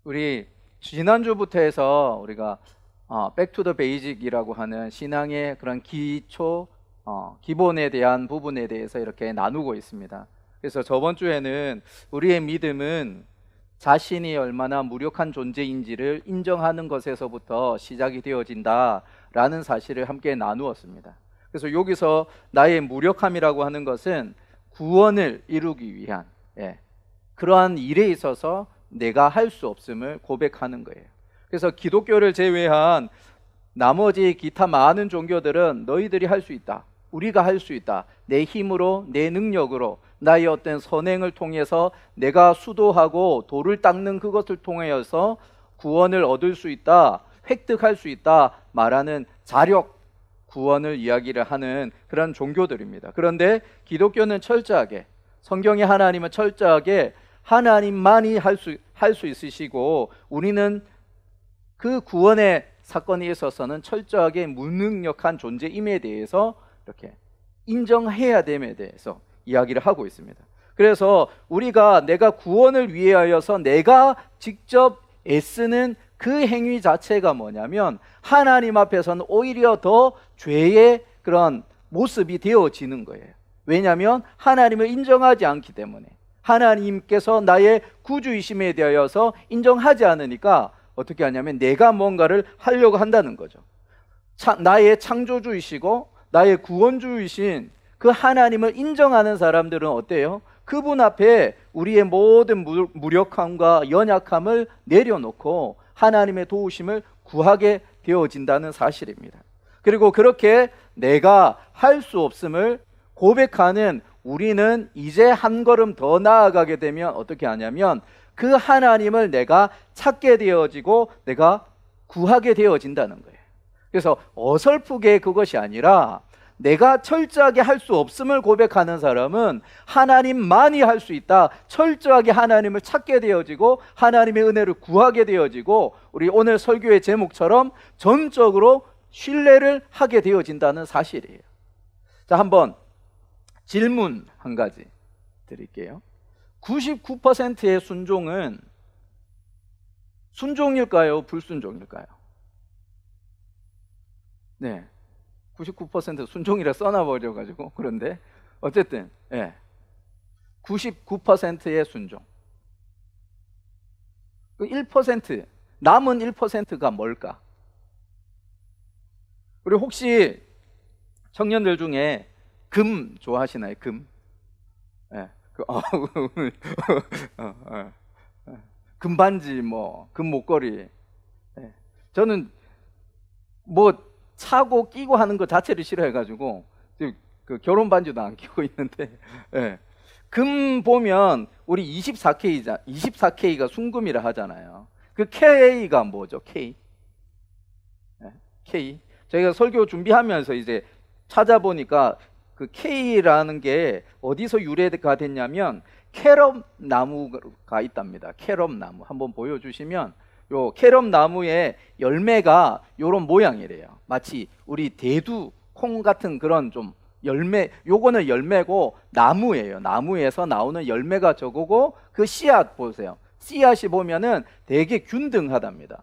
우리 지난주부터 해서 우리가 백투 더 베이직이라고 하는 신앙의 그런 기초, 기본에 대한 부분에 대해서 이렇게 나누고 있습니다. 그래서 저번 주에는 우리의 믿음은 자신이 얼마나 무력한 존재인지를 인정하는 것에서부터 시작이 되어진다라는 사실을 함께 나누었습니다. 그래서 여기서 나의 무력함이라고 하는 것은 구원을 이루기 위한 그러한 일에 있어서 내가 할 수 없음을 고백하는 거예요. 그래서 기독교를 제외한 나머지 기타 많은 종교들은 너희들이 할 수 있다, 우리가 할 수 있다, 내 힘으로, 내 능력으로, 나의 어떤 선행을 통해서 내가 수도하고 돌을 닦는 그것을 통하여서 구원을 얻을 수 있다, 획득할 수 있다 말하는 자력 구원을 이야기를 하는 그런 종교들입니다. 그런데 기독교는 철저하게, 성경의 하나님은 철저하게 하나님만이 할 수 있으시고, 우리는 그 구원의 사건에 있어서는 철저하게 무능력한 존재임에 대해서 이렇게 인정해야 됨에 대해서 이야기를 하고 있습니다. 그래서 우리가 내가 구원을 위하여서 내가 직접 애쓰는 그 행위 자체가 뭐냐면 하나님 앞에서는 오히려 더 죄의 그런 모습이 되어지는 거예요. 왜냐하면 하나님을 인정하지 않기 때문에, 하나님께서 나의 구주이심에 대하여서 인정하지 않으니까 어떻게 하냐면 내가 뭔가를 하려고 한다는 거죠. 나의 창조주이시고 나의 구원주이신 그 하나님을 인정하는 사람들은 어때요? 그분 앞에 우리의 모든 무력함과 연약함을 내려놓고 하나님의 도우심을 구하게 되어진다는 사실입니다. 그리고 그렇게 내가 할 수 없음을 고백하는 우리는 이제 한 걸음 더 나아가게 되면 어떻게 하냐면 그 하나님을 내가 찾게 되어지고 내가 구하게 되어진다는 거예요. 그래서 어설프게 그것이 아니라 내가 철저하게 할 수 없음을 고백하는 사람은 하나님만이 할 수 있다, 철저하게 하나님을 찾게 되어지고 하나님의 은혜를 구하게 되어지고, 우리 오늘 설교의 제목처럼 전적으로 신뢰를 하게 되어진다는 사실이에요. 자, 한번 질문 한 가지 드릴게요. 99%의 순종은 순종일까요? 불순종일까요? 네, 99% 순종이라 써놔버려가지고. 그런데 어쨌든 99%의 순종. 그 1%, 남은 1%가 뭘까? 우리 혹시 청년들 중에 금 좋아하시나요? 금? 금반지, 금 목걸이. 저는 차고 끼고 하는 것 자체를 싫어해가지고 그 결혼 반지도 안 끼고 있는데, 금 보면 우리 24K가 순금이라 하잖아요. 그 K가 뭐죠? K. 저희가 설교 준비하면서 이제 찾아보니까 그 K라는 게 어디서 유래가 됐냐면 캐럿 나무가 있답니다. 캐럿 나무 한번 보여주시면, 요 캐럿 나무의 열매가 요런 모양이래요. 마치 우리 대두 콩 같은 그런 좀 열매, 요거는 열매고 나무예요. 나무에서 나오는 열매가 저거고, 그 씨앗 보세요. 씨앗이 보면은 되게 균등하답니다.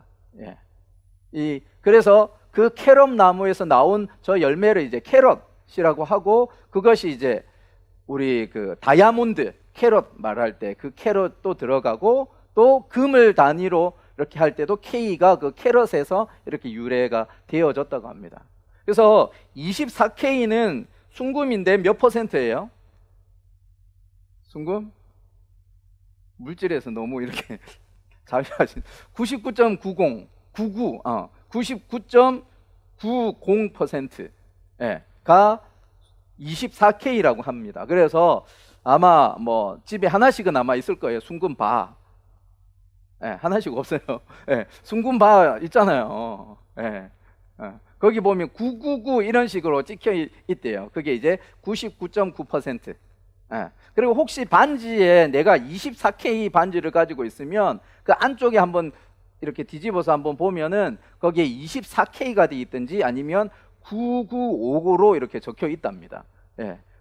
그래서 그 캐럿 나무에서 나온 저 열매를 이제 캐럿이라고 하고, 그것이 이제 우리 그 다이아몬드 캐럿 말할 때 그 캐럿도 들어가고, 또 금을 단위로 이렇게 할 때도 K가 그 캐럿에서 이렇게 유래가 되어졌다고 합니다. 그래서 24K는 순금인데 몇 %예요? 순금? 물질에서 너무 이렇게 자유하신 99.90%가 24K라고 합니다. 그래서 아마 집에 하나씩은 아마 있을 거예요. 순금바. 하나씩 없어요. 순금 바 있잖아요. 거기 보면 999 이런 식으로 찍혀 있대요. 그게 이제 99.9%. 그리고 혹시 반지에 내가 24K 반지를 가지고 있으면 그 안쪽에 한번 이렇게 뒤집어서 한번 보면은 거기에 24K가 돼 있든지 아니면 9959로 이렇게 적혀 있답니다.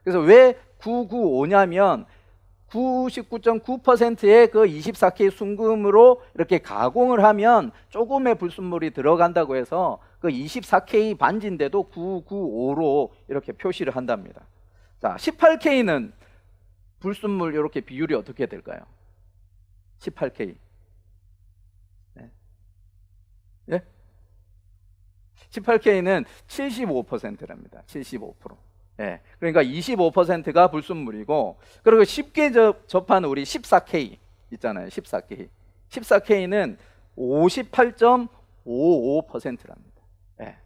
그래서 왜 995냐면 99.9%의 그 24K 순금으로 이렇게 가공을 하면 조금의 불순물이 들어간다고 해서 그 24K 반지인데도 995로 이렇게 표시를 한답니다. 자, 18K는 불순물 이렇게 비율이 어떻게 될까요? 18K. 네. 네? 18K는 75%랍니다. 75%. 예. 그러니까 25%가 불순물이고, 그리고 쉽게 접하는 우리 14K 있잖아요. 14K. 14K는 58.55%랍니다. 예.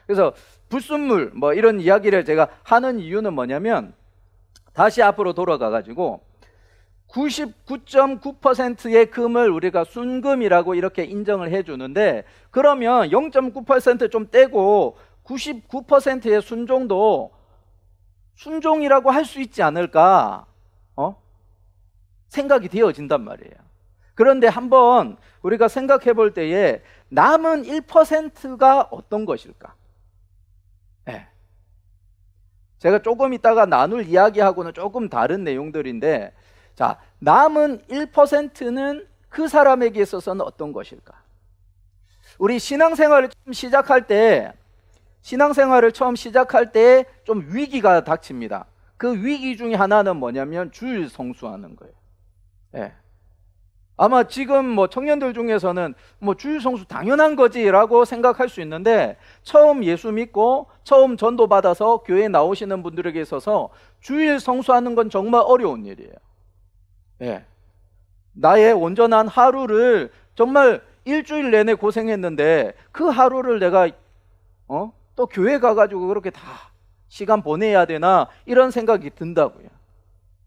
그래서 불순물 뭐 이런 이야기를 제가 하는 이유는 뭐냐면, 다시 앞으로 돌아가 가지고 99.9%의 금을 우리가 순금이라고 이렇게 인정을 해 주는데, 그러면 0.9% 좀 떼고 99%의 순종도 순종이라고 할 수 있지 않을까 생각이 되어진단 말이에요. 그런데 한번 우리가 생각해 볼 때에 남은 1%가 어떤 것일까? 네. 제가 조금 이따가 나눌 이야기하고는 조금 다른 내용들인데, 자, 남은 1%는 그 사람에게 있어서는 어떤 것일까? 우리 신앙생활을 처음 시작할 때 좀 위기가 닥칩니다. 그 위기 중에 하나는 뭐냐면 주일 성수하는 거예요. 예. 아마 지금 뭐 청년들 중에서는 뭐 주일 성수 당연한 거지라고 생각할 수 있는데, 처음 예수 믿고 처음 전도 받아서 교회에 나오시는 분들에게 있어서 주일 성수하는 건 정말 어려운 일이에요. 예. 나의 온전한 하루를 정말 일주일 내내 고생했는데 그 하루를 내가 또 교회 가가지고 그렇게 다 시간 보내야 되나, 이런 생각이 든다고요.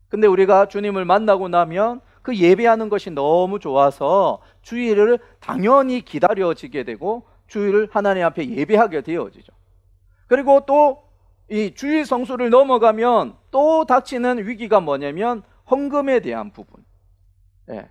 근데 우리가 주님을 만나고 나면 그 예배하는 것이 너무 좋아서 주일을 당연히 기다려지게 되고 주일을 하나님 앞에 예배하게 되어지죠. 그리고 또 이 주일 성수를 넘어가면 또 닥치는 위기가 뭐냐면 헌금에 대한 부분. 예.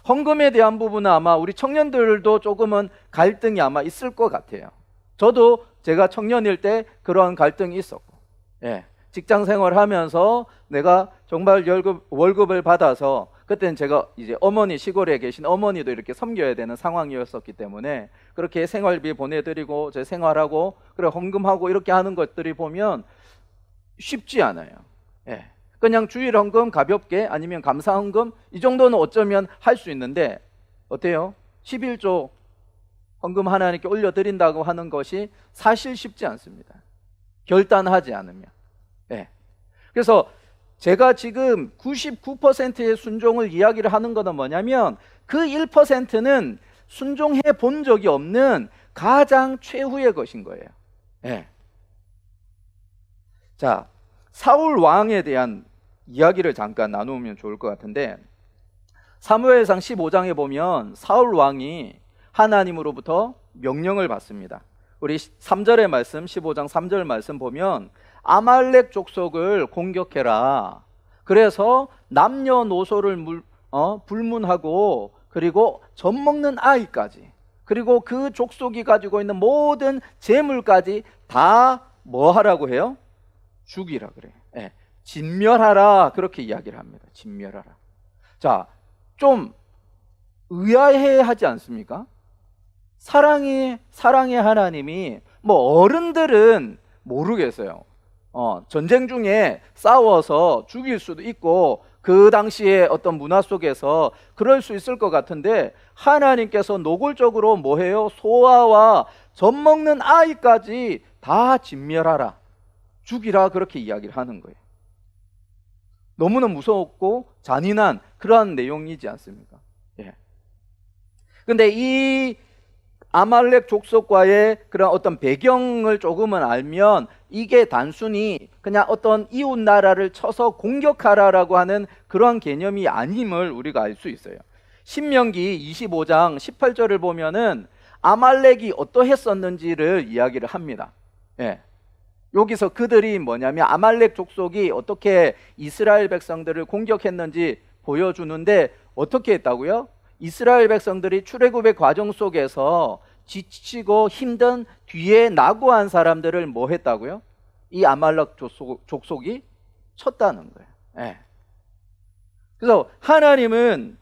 헌금에 대한 부분은 아마 우리 청년들도 조금은 갈등이 아마 있을 것 같아요. 저도 제가 청년일 때 그러한 갈등이 있었고, 예. 직장 생활하면서 내가 정말 월급을 받아서, 그때는 제가 이제 시골에 계신 어머니도 이렇게 섬겨야 되는 상황이었었기 때문에 그렇게 생활비 보내드리고 제 생활하고 그래 헌금하고 이렇게 하는 것들이 보면 쉽지 않아요. 예. 그냥 주일 헌금 가볍게, 아니면 감사 헌금 이 정도는 어쩌면 할 수 있는데, 어때요? 11조 헌금 하나님께 올려드린다고 하는 것이 사실 쉽지 않습니다. 결단하지 않으면. 예. 그래서 제가 지금 99%의 순종을 이야기를 하는 것은 뭐냐면, 그 1%는 순종해 본 적이 없는 가장 최후의 것인 거예요. 예. 자, 사울 왕에 대한 이야기를 잠깐 나누면 좋을 것 같은데, 사무엘상 15장에 보면 사울 왕이 하나님으로부터 명령을 받습니다. 우리 3절의 말씀, 15장 3절 말씀 보면 아말렉 족속을 공격해라. 그래서 남녀노소를 불문하고, 그리고 젖먹는 아이까지, 그리고 그 족속이 가지고 있는 모든 재물까지 다 뭐 하라고 해요? 죽이라 그래요. 예. 진멸하라, 그렇게 이야기를 합니다. 진멸하라. 자, 좀 의아해 하지 않습니까? 사랑의 하나님이, 뭐 어른들은 모르겠어요. 전쟁 중에 싸워서 죽일 수도 있고 그 당시에 어떤 문화 속에서 그럴 수 있을 것 같은데, 하나님께서 노골적으로 뭐 해요? 소아와 젖먹는 아이까지 다 진멸하라, 죽이라, 그렇게 이야기를 하는 거예요. 너무나 무섭고 잔인한 그러한 내용이지 않습니까? 예. 근데 이 아말렉 족속과의 그런 어떤 배경을 조금은 알면, 이게 단순히 그냥 어떤 이웃 나라를 쳐서 공격하라라고 하는 그런 개념이 아님을 우리가 알 수 있어요. 신명기 25장 18절을 보면은 아말렉이 어떠했었는지를 이야기를 합니다. 예. 여기서 그들이 뭐냐면 아말렉 족속이 어떻게 이스라엘 백성들을 공격했는지 보여주는데, 어떻게 했다고요? 이스라엘 백성들이 출애굽의 과정 속에서 지치고 힘든 뒤에 낙오한 사람들을 뭐 했다고요? 이 아말렉 족속이 쳤다는 거예요. 예. 그래서 하나님은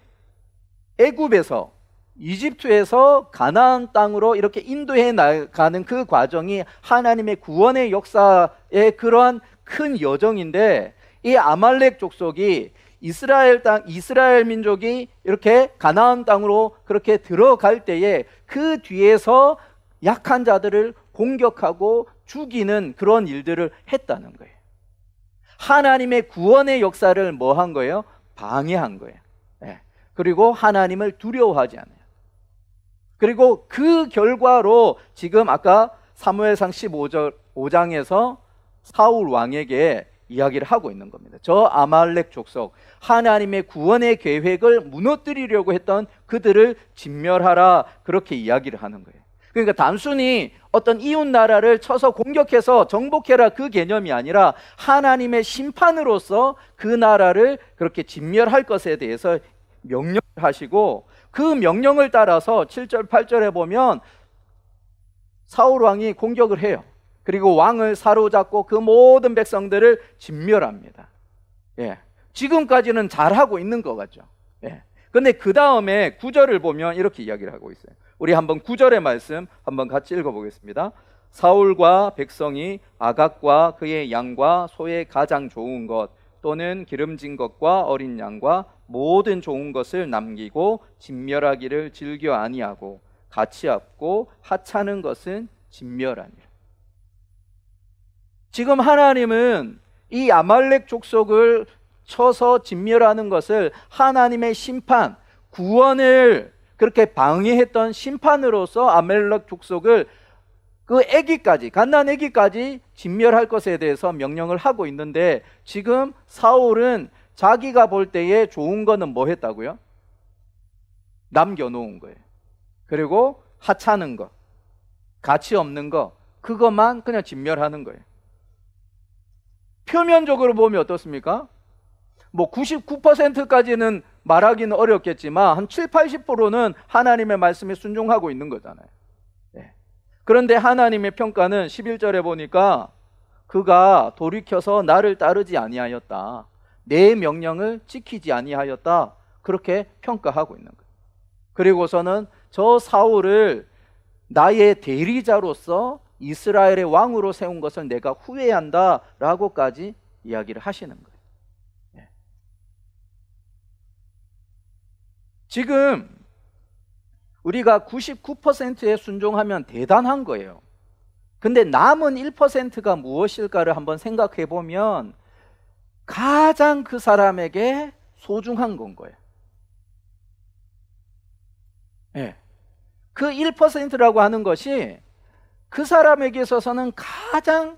애굽에서, 이집트에서 가나안 땅으로 이렇게 인도해 나가는 그 과정이 하나님의 구원의 역사의 그러한 큰 여정인데, 이 아말렉 족속이 이스라엘 민족이 이렇게 가나안 땅으로 그렇게 들어갈 때에 그 뒤에서 약한 자들을 공격하고 죽이는 그런 일들을 했다는 거예요. 하나님의 구원의 역사를 뭐 한 거예요? 방해한 거예요. 네. 그리고 하나님을 두려워하지 않아요. 그리고 그 결과로 지금 아까 사무엘상 15장에서 사울 왕에게 이야기를 하고 있는 겁니다. 저 아말렉 족속, 하나님의 구원의 계획을 무너뜨리려고 했던 그들을 진멸하라, 그렇게 이야기를 하는 거예요. 그러니까 단순히 어떤 이웃 나라를 쳐서 공격해서 정복해라, 그 개념이 아니라 하나님의 심판으로서 그 나라를 그렇게 진멸할 것에 대해서 명령을 하시고, 그 명령을 따라서 7절 8절에 보면 사울 왕이 공격을 해요. 그리고 왕을 사로잡고 그 모든 백성들을 진멸합니다. 예. 지금까지는 잘하고 있는 것 같죠. 예. 근데 그 다음에 9절을 보면 이렇게 이야기를 하고 있어요. 우리 한번 9절의 말씀 한번 같이 읽어보겠습니다. 사울과 백성이 아각과 그의 양과 소의 가장 좋은 것 또는 기름진 것과 어린 양과 모든 좋은 것을 남기고 진멸하기를 즐겨 아니하고 가치 없고 하찮은 것은 진멸하니라. 지금 하나님은 이 아말렉 족속을 쳐서 진멸하는 것을 하나님의 심판, 구원을 그렇게 방해했던 심판으로서 아말렉 족속을 그 애기까지, 갓난 애기까지 진멸할 것에 대해서 명령을 하고 있는데, 지금 사울은 자기가 볼 때에 좋은 거는 뭐 했다고요? 남겨놓은 거예요. 그리고 하찮은 거, 가치 없는 거, 그것만 그냥 진멸하는 거예요. 표면적으로 보면 어떻습니까? 뭐 99%까지는 말하기는 어렵겠지만 한 7, 80%는 하나님의 말씀에 순종하고 있는 거잖아요. 네. 그런데 하나님의 평가는 11절에 보니까 그가 돌이켜서 나를 따르지 아니하였다, 내 명령을 지키지 아니하였다, 그렇게 평가하고 있는 거예요. 그리고서는 저 사울을 나의 대리자로서 이스라엘의 왕으로 세운 것을 내가 후회한다 라고까지 이야기를 하시는 거예요. 네. 지금 우리가 99%에 순종하면 대단한 거예요. 근데 남은 1%가 무엇일까를 한번 생각해 보면 가장 그 사람에게 소중한 건 거예요. 네. 그 1%라고 하는 것이 그 사람에게 있어서는 가장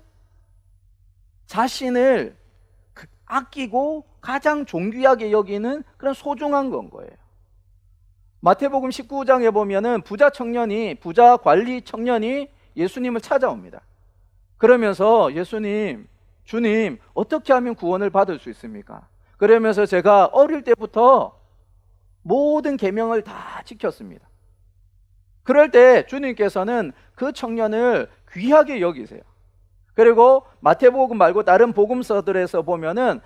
자신을 아끼고 가장 존귀하게 여기는 그런 소중한 건 거예요. 마태복음 19장에 보면은 부자 관리 청년이 예수님을 찾아옵니다. 그러면서 예수님, 주님, 어떻게 하면 구원을 받을 수 있습니까? 그러면서 제가 어릴 때부터 모든 계명을 다 지켰습니다. 그럴 때 주님께서는 그 청년을 귀하게 여기세요. 그리고 마태복음 말고 다른 복음서들에서 보면은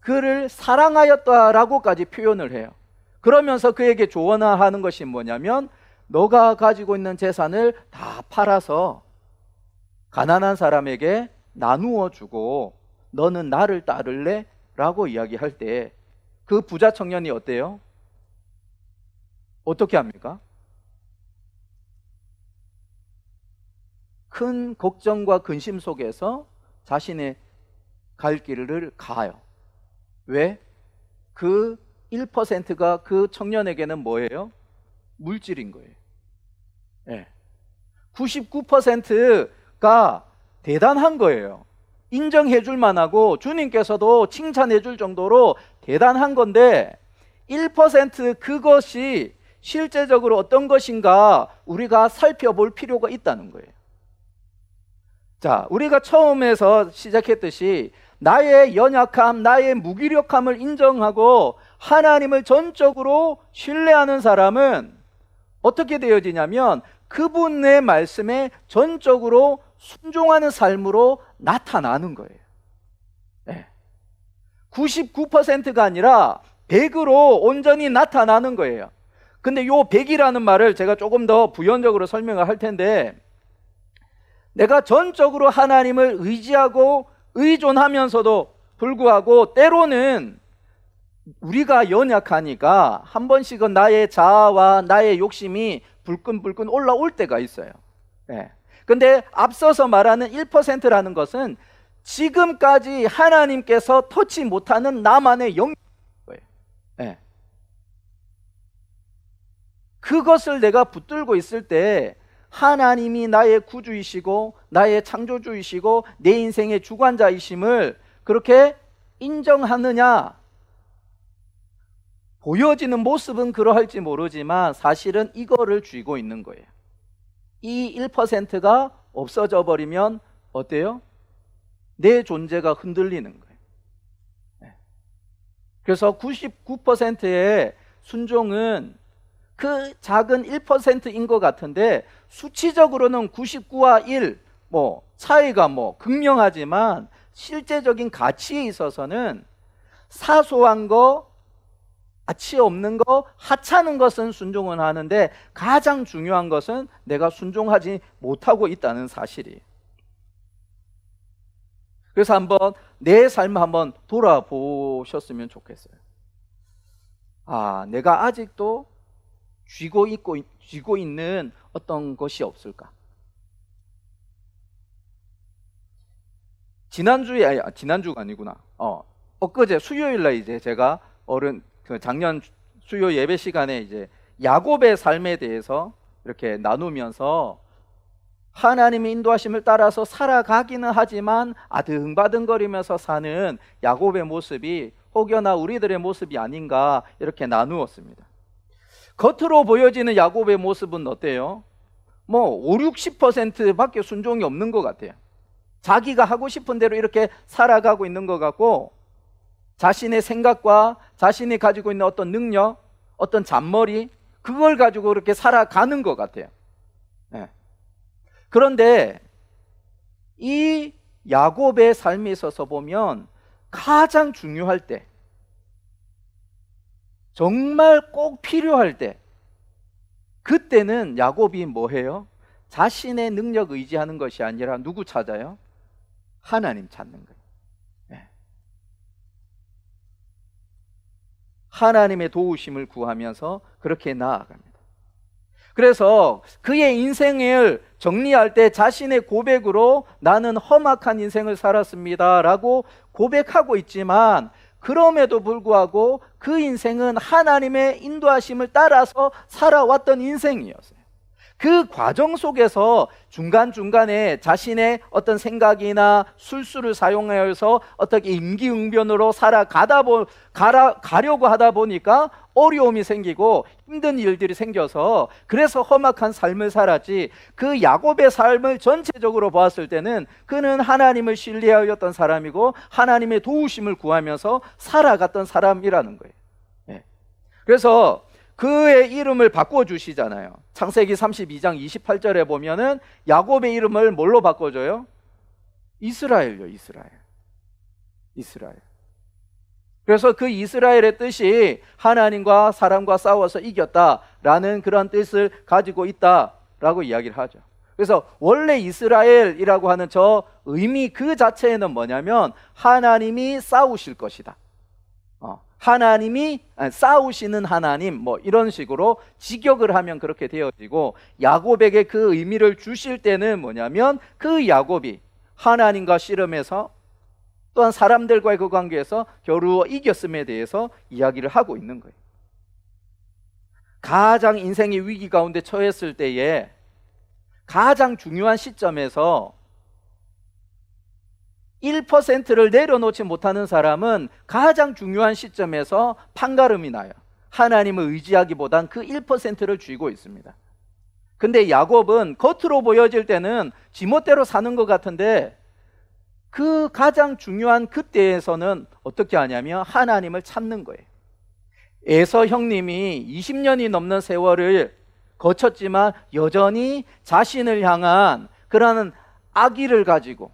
그를 사랑하였다라고까지 표현을 해요. 그러면서 그에게 조언하는 것이 뭐냐면, 너가 가지고 있는 재산을 다 팔아서 가난한 사람에게 나누어 주고 너는 나를 따를래? 라고 이야기할 때 그 부자 청년이 어때요? 어떻게 합니까? 큰 걱정과 근심 속에서 자신의 갈 길을 가요. 왜? 그 1%가 그 청년에게는 뭐예요? 물질인 거예요. 네. 99%가 대단한 거예요. 인정해 줄 만하고 주님께서도 칭찬해 줄 정도로 대단한 건데, 1% 그것이 실제적으로 어떤 것인가 우리가 살펴볼 필요가 있다는 거예요. 자, 우리가 처음에서 시작했듯이 나의 연약함, 나의 무기력함을 인정하고 하나님을 전적으로 신뢰하는 사람은 어떻게 되어지냐면 그분의 말씀에 전적으로 순종하는 삶으로 나타나는 거예요. 네. 99%가 아니라 100으로 온전히 나타나는 거예요. 근데 요 100이라는 말을 제가 조금 더 부연적으로 설명을 할 텐데, 내가 전적으로 하나님을 의지하고 의존하면서도 불구하고 때로는 우리가 연약하니까 한 번씩은 나의 자아와 나의 욕심이 불끈불끈 올라올 때가 있어요. 네. 근데 앞서서 말하는 1%라는 것은 지금까지 하나님께서 터치 못하는 나만의 영역인 거예요. 네. 그것을 내가 붙들고 있을 때 하나님이 나의 구주이시고 나의 창조주이시고 내 인생의 주관자이심을 그렇게 인정하느냐? 보여지는 모습은 그러할지 모르지만 사실은 이거를 쥐고 있는 거예요. 이 1%가 없어져 버리면 어때요? 내 존재가 흔들리는 거예요. 그래서 99%의 순종은 그 작은 1%인 것 같은데 수치적으로는 99와 1 차이가 극명하지만 실제적인 가치에 있어서는 사소한 거, 가치 없는 거, 하찮은 것은 순종은 하는데 가장 중요한 것은 내가 순종하지 못하고 있다는 사실이에요. 그래서 한번 내 삶을 한번 돌아보셨으면 좋겠어요. 내가 아직도 쥐고 있는 어떤 것이 없을까? 지난주가 아니구나. 엊그제 수요일날 이제 제가 작년 수요 예배 시간에 이제 야곱의 삶에 대해서 이렇게 나누면서 하나님의 인도하심을 따라서 살아가기는 하지만 아등바등거리면서 사는 야곱의 모습이 혹여나 우리들의 모습이 아닌가 이렇게 나누었습니다. 겉으로 보여지는 야곱의 모습은 어때요? 5, 60%밖에 순종이 없는 것 같아요. 자기가 하고 싶은 대로 이렇게 살아가고 있는 것 같고 자신의 생각과 자신이 가지고 있는 어떤 능력, 어떤 잔머리 그걸 가지고 이렇게 살아가는 것 같아요. 네. 그런데 이 야곱의 삶에 있어서 보면 가장 중요할 때, 정말 꼭 필요할 때, 그때는 야곱이 뭐 해요? 자신의 능력 의지하는 것이 아니라 누구 찾아요? 하나님 찾는 거예요. 네. 하나님의 도우심을 구하면서 그렇게 나아갑니다. 그래서 그의 인생을 정리할 때 자신의 고백으로 나는 험악한 인생을 살았습니다 라고 고백하고 있지만 그럼에도 불구하고 그 인생은 하나님의 인도하심을 따라서 살아왔던 인생이었어요. 그 과정 속에서 중간중간에 자신의 어떤 생각이나 술수를 사용하여서 어떻게 임기응변으로 가려고 하다 보니까 어려움이 생기고 힘든 일들이 생겨서 그래서 험악한 삶을 살았지, 그 야곱의 삶을 전체적으로 보았을 때는 그는 하나님을 신뢰하였던 사람이고 하나님의 도우심을 구하면서 살아갔던 사람이라는 거예요. 네. 그래서 그의 이름을 바꿔주시잖아요. 창세기 32장 28절에 보면은 야곱의 이름을 뭘로 바꿔줘요? 이스라엘요. 이스라엘. 그래서 그 이스라엘의 뜻이 하나님과 사람과 싸워서 이겼다라는 그런 뜻을 가지고 있다라고 이야기를 하죠. 그래서 원래 이스라엘이라고 하는 저 의미 그 자체에는 뭐냐면 하나님이 싸우실 것이다. 하나님이 싸우시는 하나님 이런 식으로 직역을 하면 그렇게 되어지고, 야곱에게 그 의미를 주실 때는 뭐냐면 그 야곱이 하나님과 씨름해서 또한 사람들과의 그 관계에서 겨루어 이겼음에 대해서 이야기를 하고 있는 거예요. 가장 인생의 위기 가운데 처했을 때에 가장 중요한 시점에서 1%를 내려놓지 못하는 사람은 가장 중요한 시점에서 판가름이 나요. 하나님을 의지하기보단 그 1%를 쥐고 있습니다. 근데 야곱은 겉으로 보여질 때는 지멋대로 사는 것 같은데 그 가장 중요한 그때에서는 어떻게 하냐면 하나님을 찾는 거예요. 에서 형님이 20년이 넘는 세월을 거쳤지만 여전히 자신을 향한 그러한 악의를 가지고,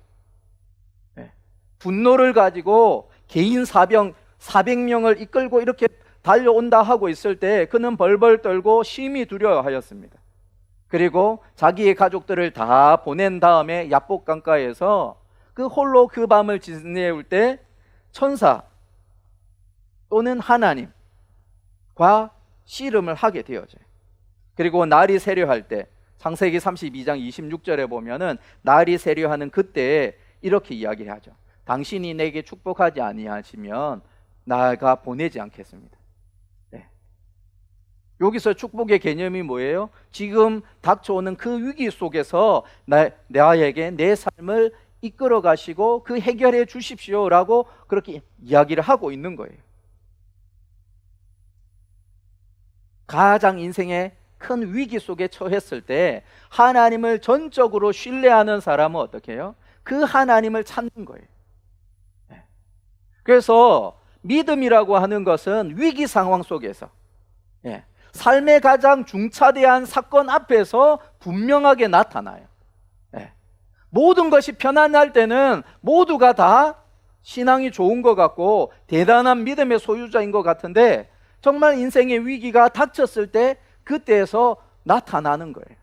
분노를 가지고 개인 사병 400명을 이끌고 이렇게 달려온다 하고 있을 때 그는 벌벌 떨고 심히 두려워하였습니다. 그리고 자기의 가족들을 다 보낸 다음에 야복 강가에서 그 홀로 그 밤을 지내올 때 천사 또는 하나님과 씨름을 하게 되어져요. 그리고 날이 세려할 때 창세기 32장 26절에 보면은 날이 세려하는 그때에 이렇게 이야기를 하죠. 당신이 내게 축복하지 아니하시면 나가 보내지 않겠습니다. 네. 여기서 축복의 개념이 뭐예요? 지금 닥쳐오는 그 위기 속에서 나에게 내 삶을 이끌어 가시고 그 해결해 주십시오라고 그렇게 이야기를 하고 있는 거예요. 가장 인생의 큰 위기 속에 처했을 때 하나님을 전적으로 신뢰하는 사람은 어떻게 해요? 그 하나님을 찾는 거예요. 그래서 믿음이라고 하는 것은 위기 상황 속에서 삶의 가장 중차대한 사건 앞에서 분명하게 나타나요. 모든 것이 편안할 때는 모두가 다 신앙이 좋은 것 같고 대단한 믿음의 소유자인 것 같은데 정말 인생의 위기가 닥쳤을 때 그때에서 나타나는 거예요.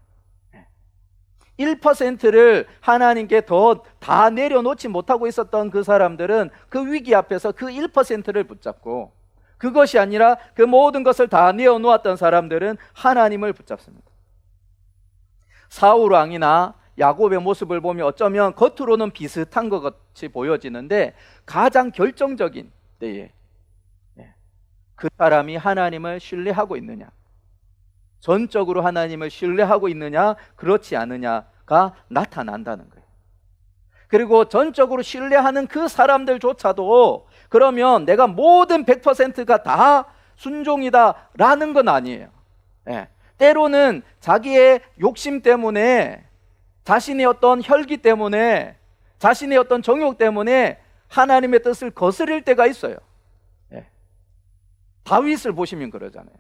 1%를 하나님께 더 다 내려놓지 못하고 있었던 그 사람들은 그 위기 앞에서 그 1%를 붙잡고, 그것이 아니라 그 모든 것을 다 내어놓았던 사람들은 하나님을 붙잡습니다. 사울 왕이나 야곱의 모습을 보면 어쩌면 겉으로는 비슷한 것 같이 보여지는데 가장 결정적인 때에 그 사람이 하나님을 신뢰하고 있느냐, 전적으로 하나님을 신뢰하고 있느냐 그렇지 않느냐가 나타난다는 거예요. 그리고 전적으로 신뢰하는 그 사람들조차도 그러면 내가 모든 100%가 다 순종이다 라는 건 아니에요. 때로는 자기의 욕심 때문에, 자신의 어떤 혈기 때문에, 자신의 어떤 정욕 때문에 하나님의 뜻을 거스릴 때가 있어요. 다윗을 보시면 그러잖아요.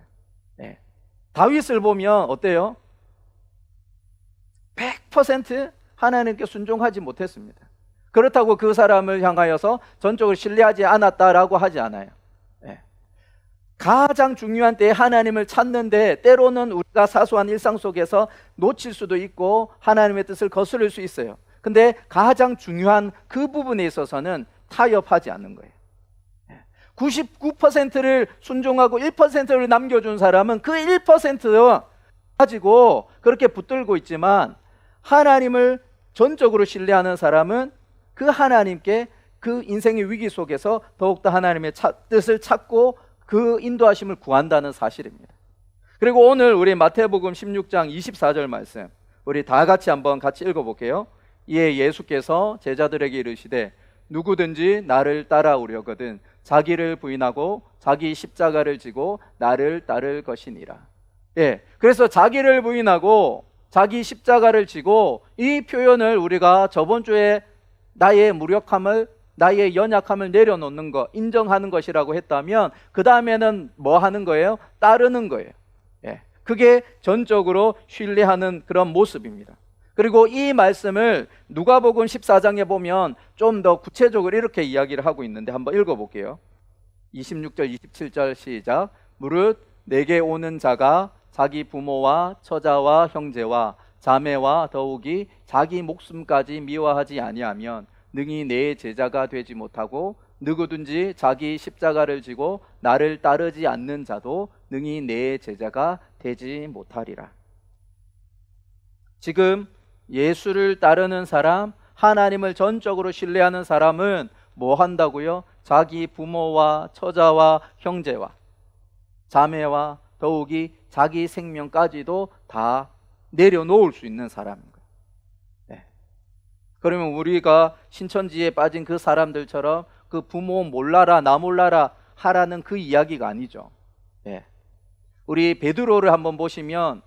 다윗을 보면 어때요? 100% 하나님께 순종하지 못했습니다. 그렇다고 그 사람을 향하여서 전적으로 신뢰하지 않았다라고 하지 않아요. 가장 중요한 때에 하나님을 찾는데 때로는 우리가 사소한 일상 속에서 놓칠 수도 있고 하나님의 뜻을 거스를 수 있어요. 근데 가장 중요한 그 부분에 있어서는 타협하지 않는 거예요. 99%를 순종하고 1%를 남겨준 사람은 그 1% 가지고 그렇게 붙들고 있지만, 하나님을 전적으로 신뢰하는 사람은 그 하나님께 그 인생의 위기 속에서 더욱더 하나님의 뜻을 찾고 그 인도하심을 구한다는 사실입니다. 그리고 오늘 우리 마태복음 16장 24절 말씀 우리 다 같이 한번 같이 읽어볼게요. 이에 예수께서 제자들에게 이르시되 누구든지 나를 따라오려거든 자기를 부인하고 자기 십자가를 지고 나를 따를 것이니라. 그래서 자기를 부인하고 자기 십자가를 지고, 이 표현을 우리가 저번 주에 나의 무력함을, 나의 연약함을 내려놓는 것, 인정하는 것이라고 했다면 그 다음에는 뭐 하는 거예요? 따르는 거예요. 그게 전적으로 신뢰하는 그런 모습입니다. 그리고 이 말씀을 누가복음 14장에 보면 좀 더 구체적으로 이렇게 이야기를 하고 있는데 한번 읽어볼게요. 26절 27절 시작. 무릇 내게 오는 자가 자기 부모와 처자와 형제와 자매와 더욱이 자기 목숨까지 미워하지 아니하면 능히 내 제자가 되지 못하고, 누구든지 자기 십자가를 지고 나를 따르지 않는 자도 능히 내 제자가 되지 못하리라. 지금 예수를 따르는 사람, 하나님을 전적으로 신뢰하는 사람은 뭐 한다고요? 자기 부모와 처자와 형제와 자매와 더욱이 자기 생명까지도 다 내려놓을 수 있는 사람인 거예요. 그러면 우리가 신천지에 빠진 그 사람들처럼 그 부모 몰라라 나 몰라라 하라는 그 이야기가 아니죠. 우리 베드로를 한번 보시면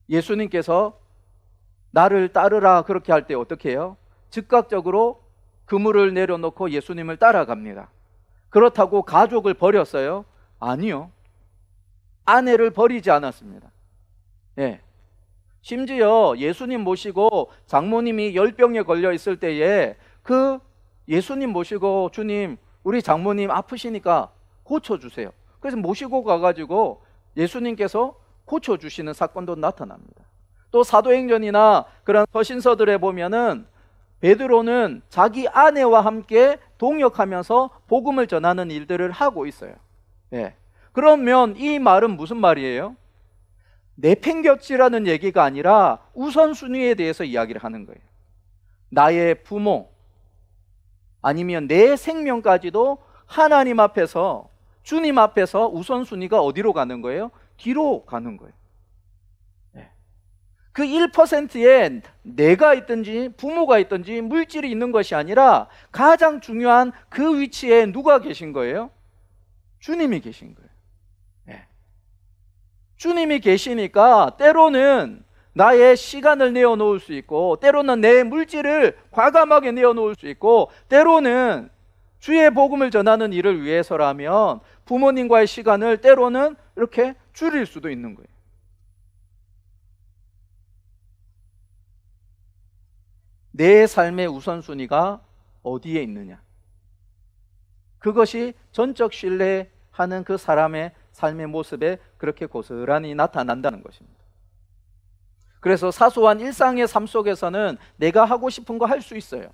예수님께서 나를 따르라 그렇게 할 때 어떻게 해요? 즉각적으로 그물을 내려놓고 예수님을 따라갑니다. 그렇다고 가족을 버렸어요? 아니요. 아내를 버리지 않았습니다. 심지어 예수님 모시고 장모님이 열병에 걸려 있을 때에 그 예수님 모시고 주님 우리 장모님 아프시니까 고쳐주세요. 그래서 모시고 가가지고 예수님께서 고쳐주시는 사건도 나타납니다. 또 사도행전이나 그런 서신서들에 보면은 베드로는 자기 아내와 함께 동역하면서 복음을 전하는 일들을 하고 있어요. 예. 그러면 이 말은 무슨 말이에요? 내팽겨치라는 얘기가 아니라 우선순위에 대해서 이야기를 하는 거예요. 나의 부모 아니면 내 생명까지도 하나님 앞에서, 주님 앞에서 우선순위가 어디로 가는 거예요? 뒤로 가는 거예요. 그 1%에 내가 있든지 부모가 있든지 물질이 있는 것이 아니라 가장 중요한 그 위치에 누가 계신 거예요? 주님이 계신 거예요. 주님이 계시니까 때로는 나의 시간을 내어놓을 수 있고, 때로는 내 물질을 과감하게 내어놓을 수 있고, 때로는 주의 복음을 전하는 일을 위해서라면 부모님과의 시간을 때로는 이렇게 줄일 수도 있는 거예요. 내 삶의 우선순위가 어디에 있느냐, 그것이 전적 신뢰하는 그 사람의 삶의 모습에 그렇게 고스란히 나타난다는 것입니다. 그래서 사소한 일상의 삶 속에서는 내가 하고 싶은 거 할 수 있어요.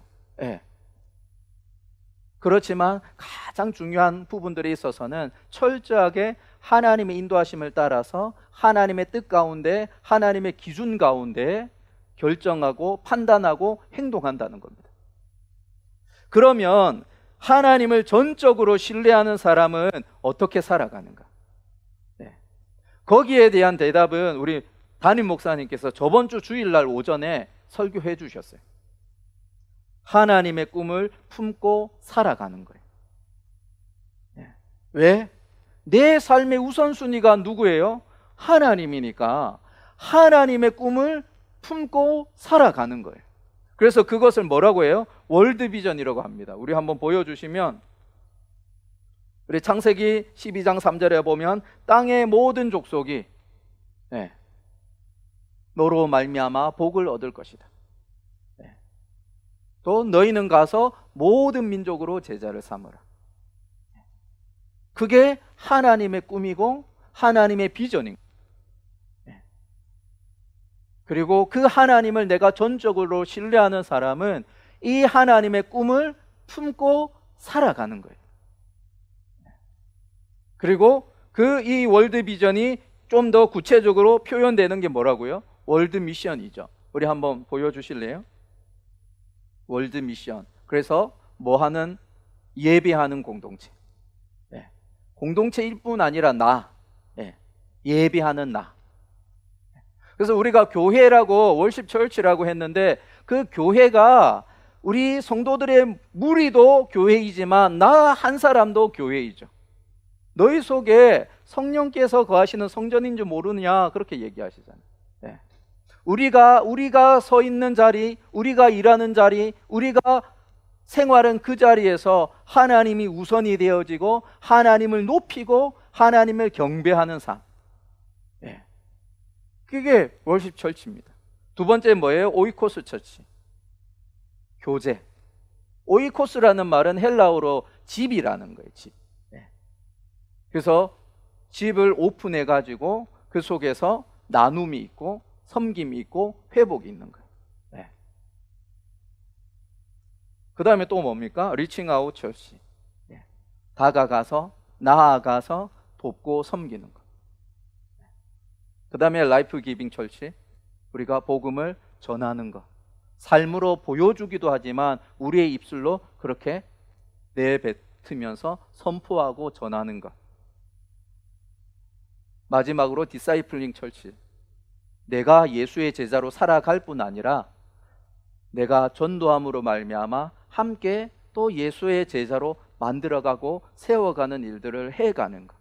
그렇지만 가장 중요한 부분들에 있어서는 철저하게 하나님의 인도하심을 따라서 하나님의 뜻 가운데, 하나님의 기준 가운데 결정하고 판단하고 행동한다는 겁니다. 그러면 하나님을 전적으로 신뢰하는 사람은 어떻게 살아가는가? 거기에 대한 대답은 우리 담임 목사님께서 저번 주 주일날 오전에 설교해 주셨어요. 하나님의 꿈을 품고 살아가는 거예요. 왜? 내 삶의 우선순위가 누구예요? 하나님이니까 하나님의 꿈을 품고 살아가는 거예요. 그래서 그것을 뭐라고 해요? 월드비전이라고 합니다. 우리 한번 보여주시면, 우리 창세기 12장 3절에 보면 땅의 모든 족속이 너로 말미암아 복을 얻을 것이다. 또 너희는 가서 모든 민족으로 제자를 삼으라. 그게 하나님의 꿈이고 하나님의 비전인 거예요. 그리고 그 하나님을 내가 전적으로 신뢰하는 사람은 이 하나님의 꿈을 품고 살아가는 거예요. 그리고 그 이 월드 비전이 좀 더 구체적으로 표현되는 게 뭐라고요? 월드 미션이죠. 우리 한번 보여주실래요? 월드 미션. 그래서 뭐 하는? 예배하는 공동체. 공동체일 뿐 아니라 나. 예배하는 나. 그래서 우리가 교회라고, 월십 처치라고 했는데, 그 교회가 우리 성도들의 무리도 교회이지만 나 한 사람도 교회이죠. 너희 속에 성령께서 거하시는 성전인 줄 모르느냐, 그렇게 얘기하시잖아요. 우리가 서 있는 자리, 우리가 일하는 자리, 우리가 생활은 그 자리에서 하나님이 우선이 되어지고 하나님을 높이고 하나님을 경배하는 삶. 그게 월십 처치입니다. 두 번째 뭐예요? 오이코스 처치. 교제. 오이코스라는 말은 헬라어로 집이라는 거예요. 집. 그래서 집을 오픈해 가지고 그 속에서 나눔이 있고 섬김이 있고 회복이 있는 거예요. 그 다음에 또 뭡니까? 리칭 아웃 처치. 다가가서, 나아가서 돕고 섬기는 것. 그 다음에 라이프 기빙 처치. 우리가 복음을 전하는 것. 삶으로 보여주기도 하지만 우리의 입술로 그렇게 내뱉으면서 선포하고 전하는 것. 마지막으로 디사이플링 처치. 내가 예수의 제자로 살아갈 뿐 아니라 내가 전도함으로 말미암아 함께 또 예수의 제자로 만들어가고 세워가는 일들을 해가는 것.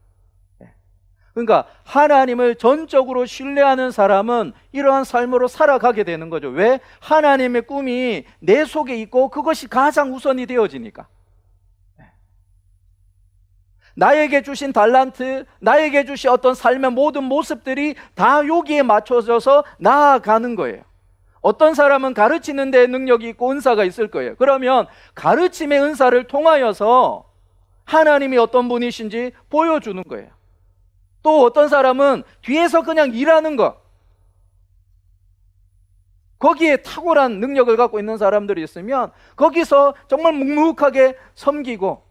그러니까 하나님을 전적으로 신뢰하는 사람은 이러한 삶으로 살아가게 되는 거죠. 왜? 하나님의 꿈이 내 속에 있고 그것이 가장 우선이 되어지니까. 나에게 주신 달란트, 나에게 주신 어떤 삶의 모든 모습들이 다 여기에 맞춰져서 나아가는 거예요. 어떤 사람은 가르치는 데 능력이 있고 은사가 있을 거예요. 그러면 가르침의 은사를 통하여서 하나님이 어떤 분이신지 보여주는 거예요. 또 어떤 사람은 뒤에서 그냥 일하는 거, 거기에 탁월한 능력을 갖고 있는 사람들이 있으면 거기서 정말 묵묵하게 섬기고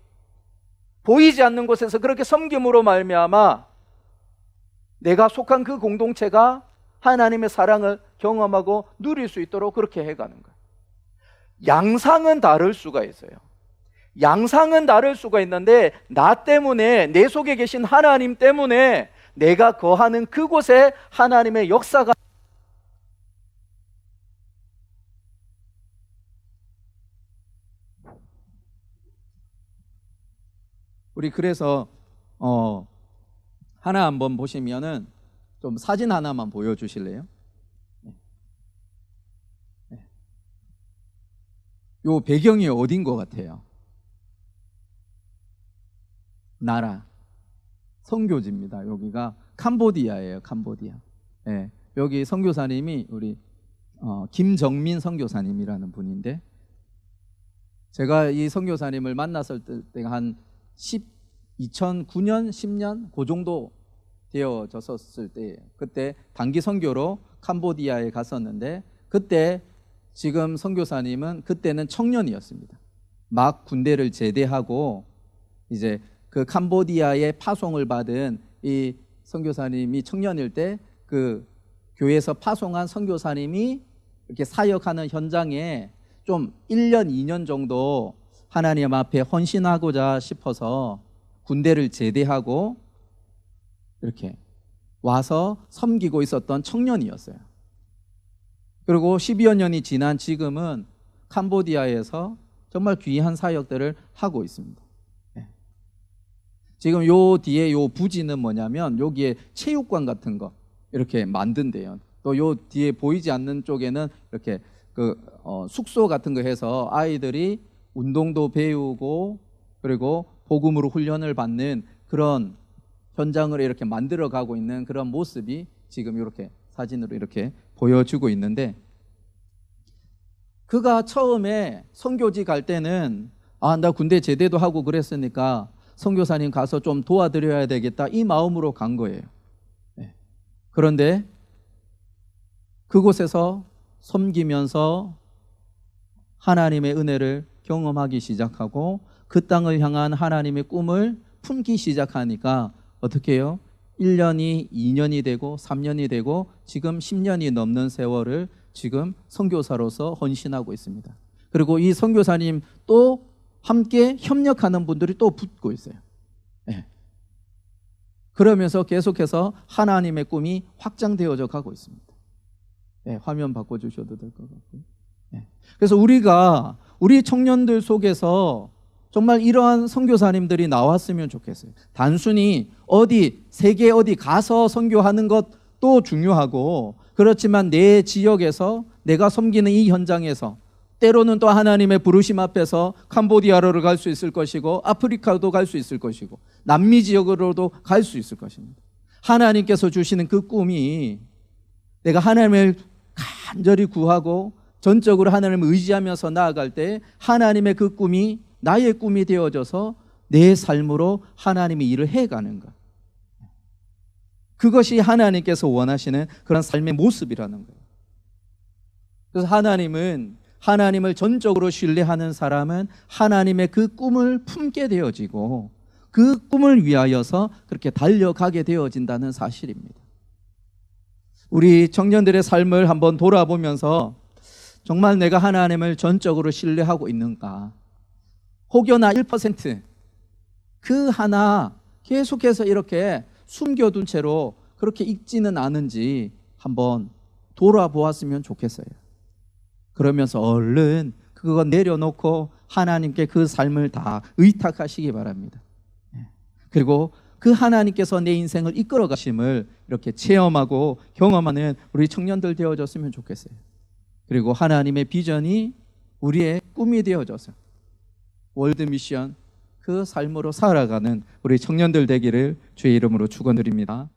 보이지 않는 곳에서 그렇게 섬김으로 말미암아 내가 속한 그 공동체가 하나님의 사랑을 경험하고 누릴 수 있도록 그렇게 해가는 거예요. 양상은 다를 수가 있어요. 양상은 다를 수가 있는데 나 때문에, 내 속에 계신 하나님 때문에 내가 거하는 그곳에 하나님의 역사가, 우리 그래서 하나 한번 보시면은 좀 사진 하나만 보여주실래요? 요 배경이 어딘 것 같아요? 나라 선교지입니다. 여기가 캄보디아예요. 캄보디아. 네, 여기 선교사님이 우리 김정민 선교사님이라는 분인데, 제가 이 선교사님을 만났을 때가 한 2009년, 10년 그 정도 되어졌었을 때예요. 그때 단기 선교로 캄보디아에 갔었는데, 그때 지금 선교사님은 그때는 청년이었습니다. 막 군대를 제대하고 이제 그 캄보디아에 파송을 받은 이 선교사님이 청년일 때 그 교회에서 파송한 선교사님이 이렇게 사역하는 현장에 좀 1년, 2년 정도 하나님 앞에 헌신하고자 싶어서 군대를 제대하고 이렇게 와서 섬기고 있었던 청년이었어요. 그리고 10여 년이 지난 지금은 캄보디아에서 정말 귀한 사역들을 하고 있습니다. 지금 요 뒤에 요 부지는 뭐냐면 여기에 체육관 같은 거 이렇게 만든대요. 또 요 뒤에 보이지 않는 쪽에는 이렇게 숙소 같은 거 해서 아이들이 운동도 배우고 그리고 복음으로 훈련을 받는 그런 현장을 이렇게 만들어 가고 있는 그런 모습이 지금 이렇게 사진으로 이렇게 보여주고 있는데, 그가 처음에 선교지 갈 때는 나 군대 제대도 하고 그랬으니까 선교사님 가서 좀 도와드려야 되겠다, 이 마음으로 간 거예요. 그런데 그곳에서 섬기면서 하나님의 은혜를 경험하기 시작하고 그 땅을 향한 하나님의 꿈을 품기 시작하니까 어떻게 해요? 1년이 2년이 되고 3년이 되고 지금 10년이 넘는 세월을 지금 선교사로서 헌신하고 있습니다. 그리고 이 선교사님 또 함께 협력하는 분들이 또 붙고 있어요. 그러면서 계속해서 하나님의 꿈이 확장되어져 가고 있습니다. 화면 바꿔주셔도 될 것 같고요. 그래서 우리가 우리 청년들 속에서 정말 이러한 선교사님들이 나왔으면 좋겠어요. 단순히 세계 어디 가서 선교하는 것도 중요하고, 그렇지만 내 지역에서 내가 섬기는 이 현장에서 때로는 또 하나님의 부르심 앞에서 캄보디아로를 갈 수 있을 것이고 아프리카도 갈 수 있을 것이고 남미 지역으로도 갈 수 있을 것입니다. 하나님께서 주시는 그 꿈이 내가 하나님을 간절히 구하고 전적으로 하나님을 의지하면서 나아갈 때 하나님의 그 꿈이 나의 꿈이 되어져서 내 삶으로 하나님이 일을 해가는 것, 그것이 하나님께서 원하시는 그런 삶의 모습이라는 거예요. 그래서 하나님을 전적으로 신뢰하는 사람은 하나님의 그 꿈을 품게 되어지고 그 꿈을 위하여서 그렇게 달려가게 되어진다는 사실입니다. 우리 청년들의 삶을 한번 돌아보면서 정말 내가 하나님을 전적으로 신뢰하고 있는가, 혹여나 1% 그 하나 계속해서 이렇게 숨겨둔 채로 그렇게 읽지는 않은지 한번 돌아보았으면 좋겠어요. 그러면서 얼른 그거 내려놓고 하나님께 그 삶을 다 의탁하시기 바랍니다. 그리고 그 하나님께서 내 인생을 이끌어 가심을 이렇게 체험하고 경험하는 우리 청년들 되어졌으면 좋겠어요. 그리고 하나님의 비전이 우리의 꿈이 되어져서 월드 미션 그 삶으로 살아가는 우리 청년들 되기를 주의 이름으로 축원드립니다.